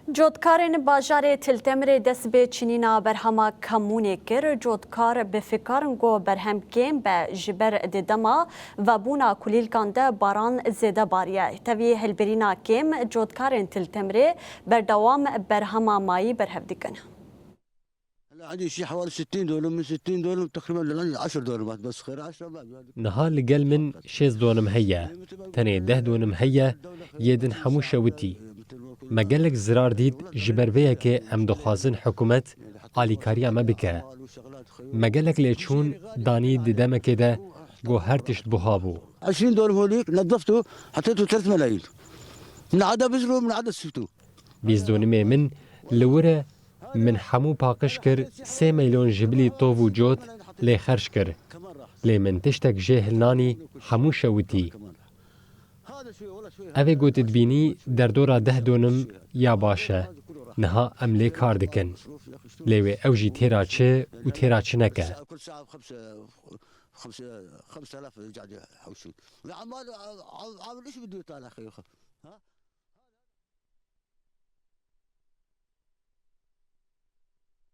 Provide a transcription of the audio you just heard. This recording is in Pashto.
جودکارên bajarê Tiltemirê dest bi çînîna berhema kamunê kir. Codkar bi fikarin got berhemkên be ji ber didema vebûna kulîlkan de baran zêde bariye. Tevî hilbirîna kêm codkarên Tiltemirê berdewam berhema mayî berhev dikin. عندي شيء حوالي 60 دولم من 60 دولم تقريبا ل 10 دولمات بس خير 10 نها لقل من 6 دونم هيا تاني 10 دونم هيا يدن حمو شوتي ما قالك زرار ديد جبربيه كي ام دخوازن حكومت آليكاريا ما بكه ما قالك ليتشون داني ددما كده جو هرتشت بوهابو 20 دولم هوليك نظفته حطيته 3 ملايين من عدا بزرو من عدا سفتو 20 دونمي من لورا من حمو باقش كر 3 مليون جبلي طوف و جوت لي خرج كر لي من تشتك جيهل ناني حمو شوتي اوه گوت دبینی در دورا 10 دونم یا باشه نها ام لی کار دکن لیوی او جی تیرا چه و تیرا چه نکه كل ساعه 5000 قاعد يحوشون عمال ايش بده يطالع اخي